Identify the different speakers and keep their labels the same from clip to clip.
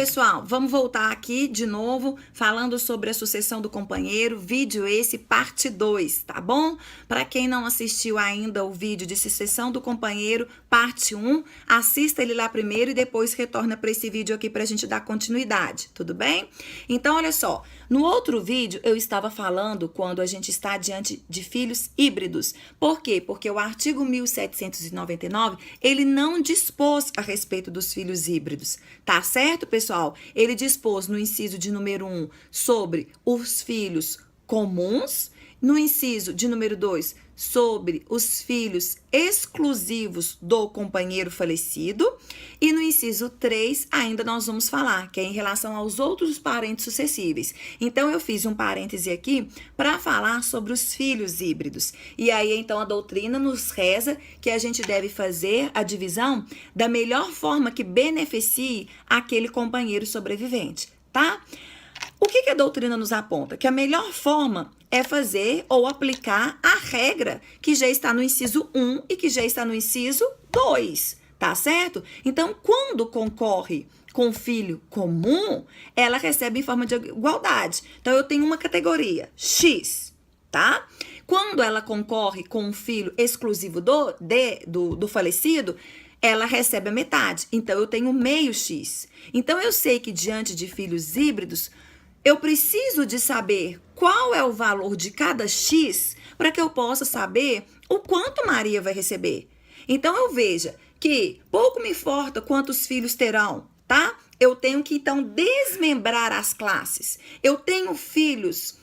Speaker 1: pessoal, vamos voltar aqui de novo, falando sobre a sucessão do companheiro, vídeo esse, parte 2, tá bom? Para quem não assistiu ainda o vídeo de sucessão do companheiro, parte 1, assista ele lá primeiro e depois retorna para esse vídeo aqui pra gente dar continuidade, tudo bem? Então, olha só, no outro vídeo eu estava falando quando a gente está diante de filhos híbridos. Por quê? Porque o artigo 1799, ele não dispôs a respeito dos filhos híbridos, tá certo, pessoal? Ele dispôs no inciso de número 1 sobre os filhos comuns, no inciso de número 2 sobre os filhos exclusivos do companheiro falecido, e no inciso 3 ainda nós vamos falar, que é em relação aos outros parentes sucessíveis. Então eu fiz um parêntese aqui para falar sobre os filhos híbridos. E aí então a doutrina nos reza que a gente deve fazer a divisão da melhor forma que beneficie aquele companheiro sobrevivente, tá? O que a doutrina nos aponta? Que a melhor forma é fazer ou aplicar a regra que já está no inciso 1 e que já está no inciso 2, tá certo? Então, quando concorre com filho comum, ela recebe em forma de igualdade. Então, eu tenho uma categoria, X, tá? Quando ela concorre com um filho exclusivo do falecido, ela recebe a metade. Então, eu tenho meio X. Então, eu sei que diante de filhos híbridos, eu preciso de saber qual é o valor de cada X para que eu possa saber o quanto Maria vai receber. Então, eu veja que pouco me importa quantos filhos terão, tá? Eu tenho que, então, desmembrar as classes. Eu tenho filhos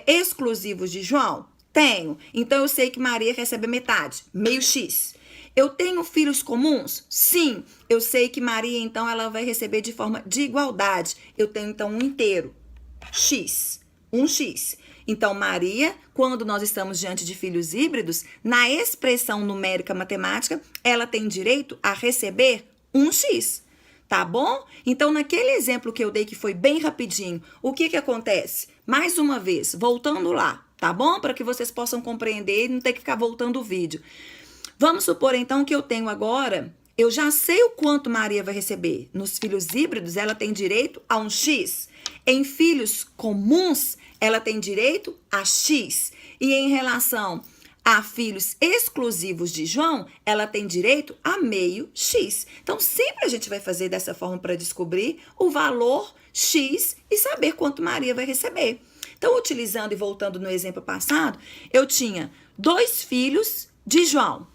Speaker 1: exclusivos de João? Tenho. Então, eu sei que Maria recebe metade, meio X. Eu tenho filhos comuns? Sim. Eu sei que Maria, então, ela vai receber de forma de igualdade. Eu tenho, então, um inteiro. X, um X. Então, Maria, quando nós estamos diante de filhos híbridos, na expressão numérica matemática, ela tem direito a receber um X, tá bom? Então, naquele exemplo que eu dei, que foi bem rapidinho, o que acontece? Mais uma vez, voltando lá, tá bom? Para que vocês possam compreender e não ter que ficar voltando o vídeo. Vamos supor, então, que eu tenho agora, eu já sei o quanto Maria vai receber. Nos filhos híbridos, ela tem direito a um X. Em filhos comuns, ela tem direito a X. E em relação a filhos exclusivos de João, ela tem direito a meio X. Então, sempre a gente vai fazer dessa forma para descobrir o valor X e saber quanto Maria vai receber. Então, utilizando e voltando no exemplo passado, eu tinha 2 filhos de João,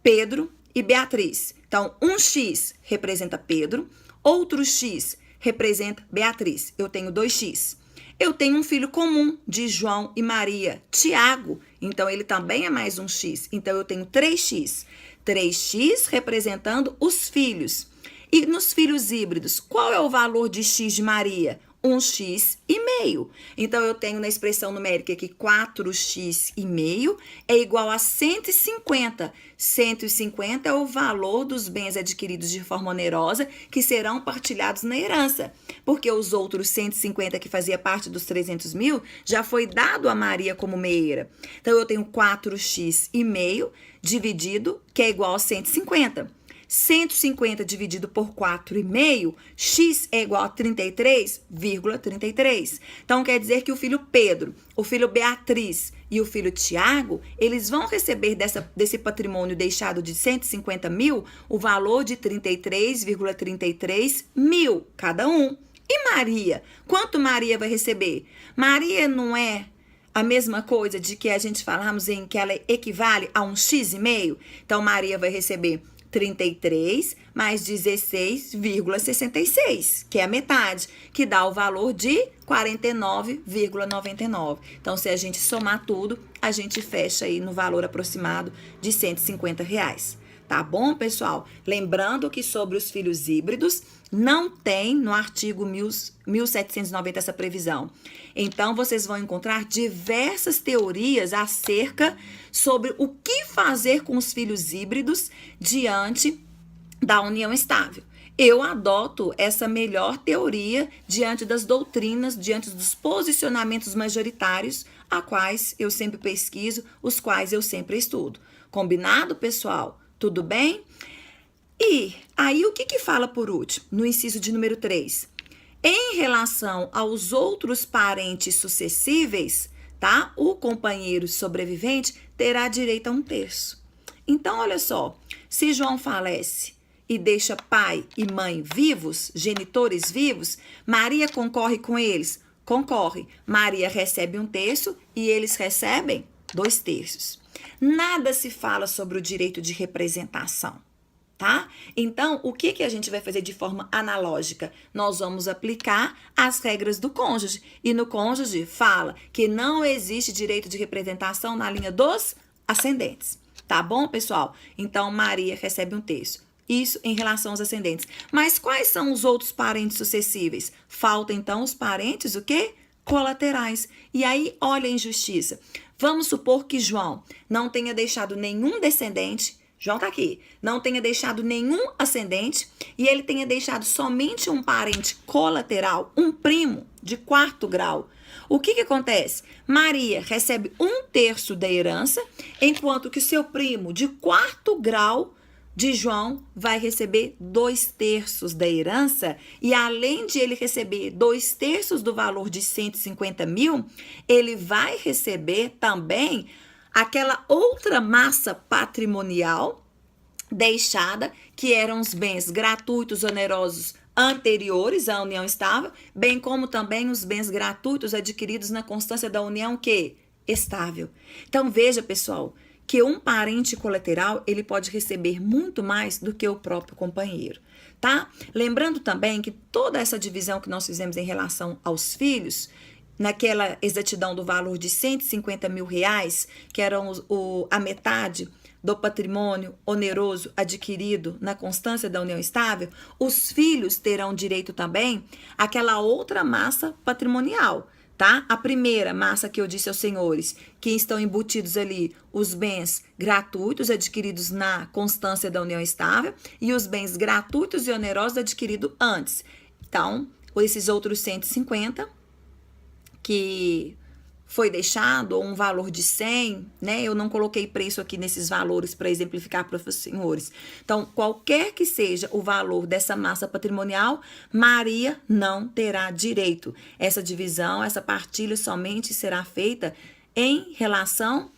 Speaker 1: Pedro e Beatriz. Então, um X representa Pedro, outro X representa Beatriz. Eu tenho 2X. Eu tenho um filho comum de João e Maria, Tiago. Então, ele também é mais um X. Então, eu tenho 3X. 3X representando os filhos. E nos filhos híbridos, qual é o valor de X de Maria? 1x e meio. Então, eu tenho na expressão numérica que 4x e meio é igual a 150. 150 é o valor dos bens adquiridos de forma onerosa que serão partilhados na herança. Porque os outros 150 que fazia parte dos 300 mil já foi dado a Maria como meieira. Então, eu tenho 4x e meio dividido, que é igual a 150. 150 dividido por 4,5, x é igual a 33,33. Então, quer dizer que o filho Pedro, o filho Beatriz e o filho Tiago, eles vão receber desse patrimônio deixado de 150 mil, o valor de 33,33 mil cada um. E Maria? Quanto Maria vai receber? Maria não é a mesma coisa de que a gente falamos em que ela equivale a um x e meio? Então, Maria vai receber 33 mais 16,66, que é a metade, que dá o valor de 49,99. Então, se a gente somar tudo, a gente fecha aí no valor aproximado de R$150. Tá bom, pessoal? Lembrando que sobre os filhos híbridos, não tem no artigo 1790 essa previsão. Então, vocês vão encontrar diversas teorias acerca sobre o que fazer com os filhos híbridos diante da união estável. Eu adoto essa melhor teoria diante das doutrinas, diante dos posicionamentos majoritários, a quais eu sempre pesquiso, os quais eu sempre estudo. Combinado, pessoal? Tudo bem? E aí, o que fala por último? No inciso de número 3. Em relação aos outros parentes sucessíveis, tá? O companheiro sobrevivente terá direito a 1/3. Então, olha só, se João falece e deixa pai e mãe vivos, genitores vivos, Maria concorre com eles? Concorre. Maria recebe 1/3 e eles recebem 2/3. Nada se fala sobre o direito de representação, tá? Então, o que a gente vai fazer de forma analógica? Nós vamos aplicar as regras do cônjuge. E no cônjuge fala que não existe direito de representação na linha dos ascendentes. Tá bom, pessoal? Então, Maria recebe 1/3. Isso em relação aos ascendentes. Mas quais são os outros parentes sucessíveis? Falta, então, os parentes, o quê? Colaterais. E aí, olha a injustiça. Vamos supor que João não tenha deixado nenhum descendente. João tá aqui. Não tenha deixado nenhum ascendente e ele tenha deixado somente um parente colateral, um primo de 4º grau. O que acontece? Maria recebe 1/3 da herança, enquanto que seu primo de 4º grau de João vai receber 2/3 da herança, e além de ele receber 2/3 do valor de 150 mil, ele vai receber também aquela outra massa patrimonial deixada, que eram os bens gratuitos onerosos anteriores à união estável, bem como também os bens gratuitos adquiridos na constância da união que estável. Então veja, pessoal, que um parente colateral, ele pode receber muito mais do que o próprio companheiro, tá? Lembrando também que toda essa divisão que nós fizemos em relação aos filhos, naquela exatidão do valor de 150 mil reais, que eram a metade do patrimônio oneroso adquirido na constância da união estável, os filhos terão direito também àquela outra massa patrimonial, tá? A primeira massa que eu disse aos senhores, que estão embutidos ali os bens gratuitos adquiridos na constância da união estável e os bens gratuitos e onerosos adquiridos antes. Então, esses outros 150 que foi deixado, ou um valor de 100, né? Eu não coloquei preço aqui nesses valores para exemplificar para os senhores. Então, qualquer que seja o valor dessa massa patrimonial, Maria não terá direito. Essa divisão, essa partilha somente será feita em relação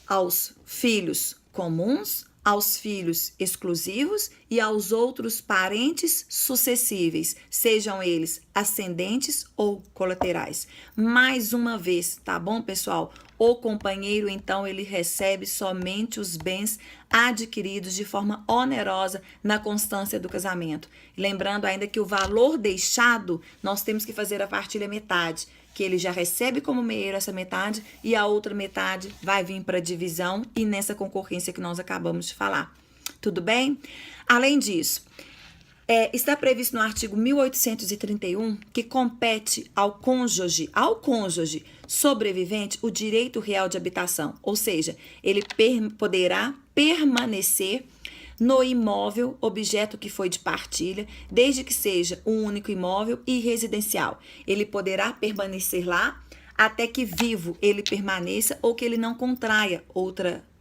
Speaker 1: aos filhos comuns, aos filhos exclusivos e aos outros parentes sucessíveis, sejam eles ascendentes ou colaterais. Mais uma vez, tá bom, pessoal? O companheiro, então, ele recebe somente os bens adquiridos de forma onerosa na constância do casamento. Lembrando ainda que o valor deixado, nós temos que fazer a partilha metade, que ele já recebe como meio essa metade e a outra metade vai vir para divisão e nessa concorrência que nós acabamos de falar. Tudo bem? Além disso, está previsto no artigo 1831 que compete ao cônjuge sobrevivente o direito real de habitação, ou seja, ele poderá permanecer no imóvel, objeto que foi de partilha, desde que seja um único imóvel e residencial. Ele poderá permanecer lá até que vivo ele permaneça ou que ele não contraia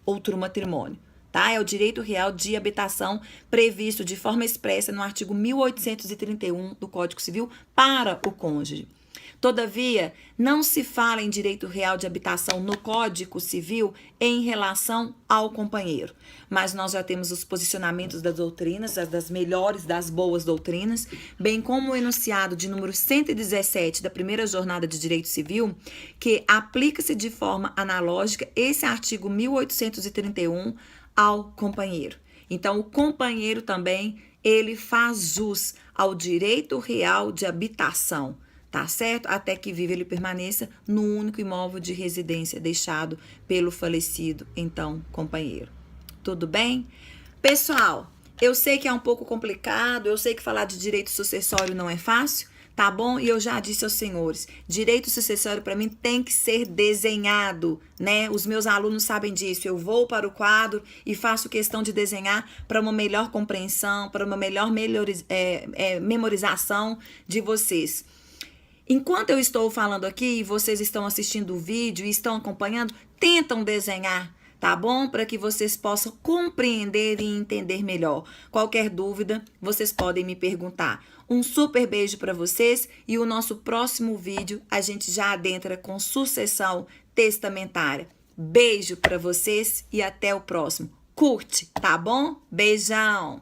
Speaker 1: outro matrimônio. Tá? É o direito real de habitação previsto de forma expressa no artigo 1831 do Código Civil para o cônjuge. Todavia, não se fala em direito real de habitação no Código Civil em relação ao companheiro. Mas nós já temos os posicionamentos das doutrinas, das melhores, das boas doutrinas, bem como o enunciado de número 117 da primeira jornada de direito civil, que aplica-se de forma analógica esse artigo 1831 ao companheiro. Então, o companheiro também, ele faz jus ao direito real de habitação, tá certo? Até que viva ele permaneça no único imóvel de residência deixado pelo falecido, então, companheiro. Tudo bem? Pessoal, eu sei que é um pouco complicado, eu sei que falar de direito sucessório não é fácil, tá bom? E eu já disse aos senhores, direito sucessório para mim tem que ser desenhado, né? Os meus alunos sabem disso. Eu vou para o quadro e faço questão de desenhar para uma melhor compreensão, para uma melhor memorização de vocês. Enquanto eu estou falando aqui e vocês estão assistindo o vídeo e estão acompanhando, tentam desenhar, tá bom? Para que vocês possam compreender e entender melhor. Qualquer dúvida, vocês podem me perguntar. Um super beijo para vocês e o nosso próximo vídeo a gente já adentra com sucessão testamentária. Beijo para vocês e até o próximo. Curte, tá bom? Beijão!